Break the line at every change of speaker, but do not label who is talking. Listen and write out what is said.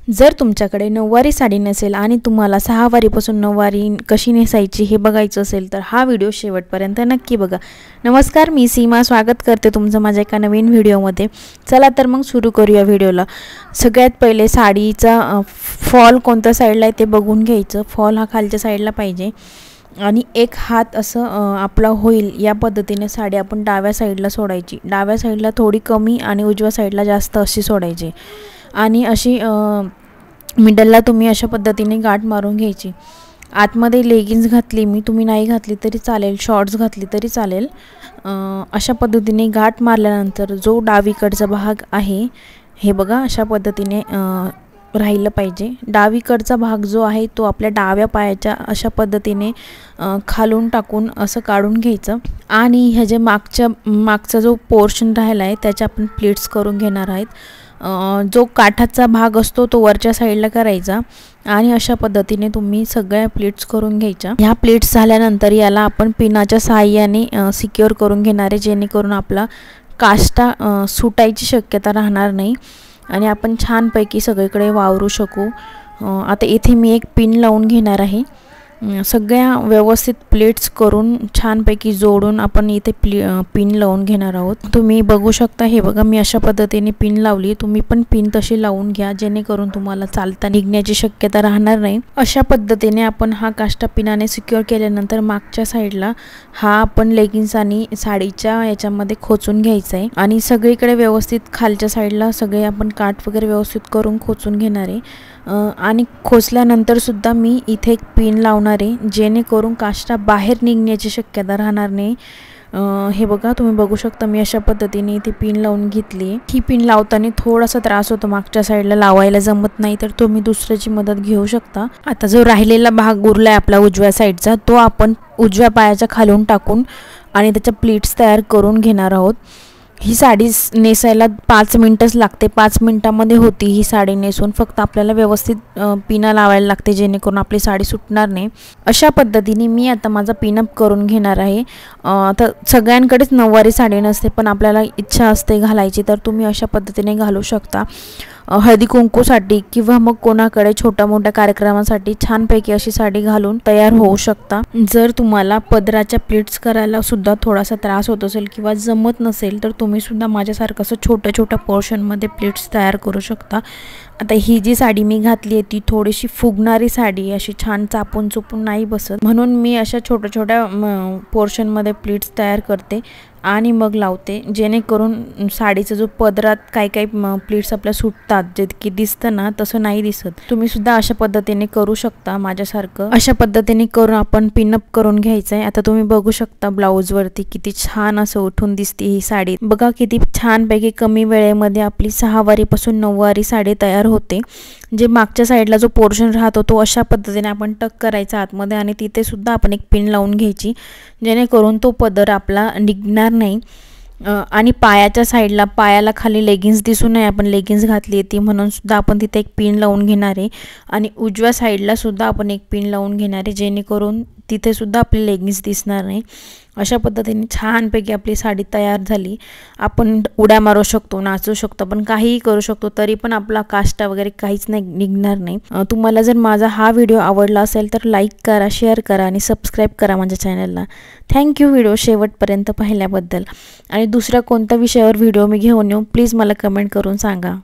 जर तुमच्याकडे नऊवारी साडी नसेल आणि तुम्हाला सहावारीपासून नऊवारी कशी नेसायची हे बघायचं असेल तर हा व्हिडिओ शेवटपर्यंत नक्की बघा। नमस्कार, मी सीमा स्वागत करते तुमचं माझ्या एका नवीन व्हिडिओमध्ये। चला तर मग सुरू करूया व्हिडिओला। सगळ्यात पहिले साडीचा फॉल कोणत्या साईडला आहे ते बघून घ्यायचं। फॉल हा खालच्या साईडला पाहिजे आणि एक हात असं आपला होईल या पद्धतीने साडी आपण डाव्या साईडला सोडायची। डाव्या साईडला थोडी कमी आणि उजव्या साईडला जास्त अशी सोडायची आणि अशी मिडलला तुम्ही अशा पद्धतीने गाठ मारून घ्यायची। आतमध्ये लेगिन्स घातली मी, तुम्ही नाही घातली तरी चालेल, शॉर्ट्स घातली तरी चालेल। अशा पद्धतीने गाठ मारल्यानंतर जो डावीकडचा भाग आहे हे बघा अशा पद्धतीने राहिलं पाहिजे। डावीकडचा भाग जो आहे तो आपल्या डाव्या पायाच्या अशा पद्धतीने खालून टाकून असं काढून घ्यायचं आणि ह्या जे मागचा जो पोर्शन राहिला आहे त्याचे आपण प्लीट्स करून घेणार आहेत। जो काठाचा भाग असतो तो वरच्या साईडला करायचा आणि अशा पद्धतीने तुम्ही सगळ्या प्लीट्स करून घ्यायच्या। ह्या प्लीट्स झाल्यानंतर याला आपण पिनाच्या सहाय्याने सिक्युअर करून घेणार आहे, जेणेकरून आपला काष्टा सुटायची शक्यता राहणार नाही आणि आपण छानपैकी सगळीकडे वावरू शकू। आता इथे मी एक पिन लावून घेणार आहे। सगळ्या व्यवस्थित प्लेट्स करून छानपैकी जोडून आपण इथे पिन लावून घेणार आहोत। तुम्ही बघू शकता, हे बघा मी अशा पद्धतीने पिन लावली। तुम्ही पण पिन तशी लावून घ्या जेणेकरून तुम्हाला चालता निघण्याची शक्यता राहणार नाही। अशा पद्धतीने आपण हा काष्टा पिनाने सिक्युअर केल्यानंतर मागच्या साईडला हा आपण लेगिन्स आणि साडीच्या याच्यामध्ये खोचून घ्यायचा आहे आणि सगळीकडे व्यवस्थित खालच्या साईडला सगळे आपण काठ वगैरे व्यवस्थित करून खोचून घेणार आहे। आणि खोचल्यानंतर सुद्धा मी इथे एक पिन लावणार आहे जेणेकरून काष्टा बाहेर निघण्याची शक्यता राहणार नाही। हे बघा तुम्ही बघू शकता मी अशा पद्धतीने इथे पिन लावून घेतली आहे। ही पिन लावताना थोडासा त्रास होतो, मागच्या साईडला लावायला जमत नाही तर तुम्ही दुसऱ्याची मदत घेऊ शकता। आता जो राहिलेला भाग उरलाय आपला उजव्या साईडचा तो आपण उजव्या पायाच्या खालून टाकून आणि त्याच्या प्लीट्स तयार करून घेणार आहोत। ही साडी नेसायला 5 मिनिटच लागते। 5 मिनिटांमध्ये होती ही साडी नेसून। फक्त आपल्याला व्यवस्थित पिना लावायला लागते जेणेकरून आपली साडी सुटणार नाही। अशा पद्धतीने मी आता माझा पिनअप करून घेणार आहे। तर सगळ्यांकडेच नऊवारी साडी नसते पण आपल्याला इच्छा असते घालायची तर तुम्ही अशा पद्धतीने घालू शकता। हळदी कुंकूसाठी किंवा मग कोणाकडे छोट्या मोठ्या कार्यक्रमासाठी छानपैकी अशी साडी घालून तयार होऊ शकता। जर तुम्हाला पदराच्या प्लीट्स करायला सुद्धा थोडासा त्रास होत असेल किंवा जमत नसेल तर तुम्ही सुद्धा माझ्यासारखं असं छोट्या पोर्शनमध्ये प्लीट्स तयार करू शकता। आता ही जी साडी मी घातली आहे ती थोडीशी फुगणारी साडी, अशी छान चापून चुपून नाही बसत, म्हणून मी अशा छोट्या पोर्शनमध्ये प्लीट्स तयार करते आणि मग लावते जेणेकरून साडीचा जो पदरात काही प्लीट्स आपल्या सुटतात जे की दिसतं ना तसं नाही दिसत। तुम्ही सुद्धा अशा पद्धतीने करू शकता माझ्यासारखं। अशा पद्धतीने करून आपण पिनअप करून घ्यायचं आहे। आता तुम्ही बघू शकता ब्लाऊजवरती किती छान असं उठून दिसते ही साडी। बघा किती छानपैकी कमी वेळेमध्ये आपली सहावारीपासून नऊवारी साडी तयार होते। जे मागच्या साईडला जो पोर्शन राहतो तो अशा पद्धतीने आपण टक करायचा आतमध्ये आणि तिथे सुद्धा आपण एक पिन लावून घ्यायची जेणेकरून तो पदर आपला निघणार नाही। आणि पायाच्या साईडला पायाला खाली लेगिन्स दिसू नये, आपण लेगिन्स घातली ती म्हणून सुद्धा आपण तिथे एक पिन लावून घेणार आहे आणि उजव्या साईडला सुद्धा आपण एक पिन लावून घेणार आहे जेणेकरून तिथे सुद्धा आपली लेगिन्स दिसणार नाही। अशा पद्धतीने छानपैकी आपली साडी तयार झाली। आपण उड्या मारू शकतो, नाचू शकतो, पण काहीही करू शकतो तरी पण आपला काष्टा वगैरे काहीच नाही निघणार नाही। तुम्हाला जर माझा हा व्हिडिओ आवडला असेल तर लाईक करा, शेअर करा आणि सबस्क्राईब करा माझ्या चॅनलला। थँक्यू व्हिडिओ शेवटपर्यंत पाहिल्याबद्दल। आणि दुसऱ्या कोणत्या विषयावर व्हिडिओ मी घेऊन येऊ प्लीज मला कमेंट करून सांगा।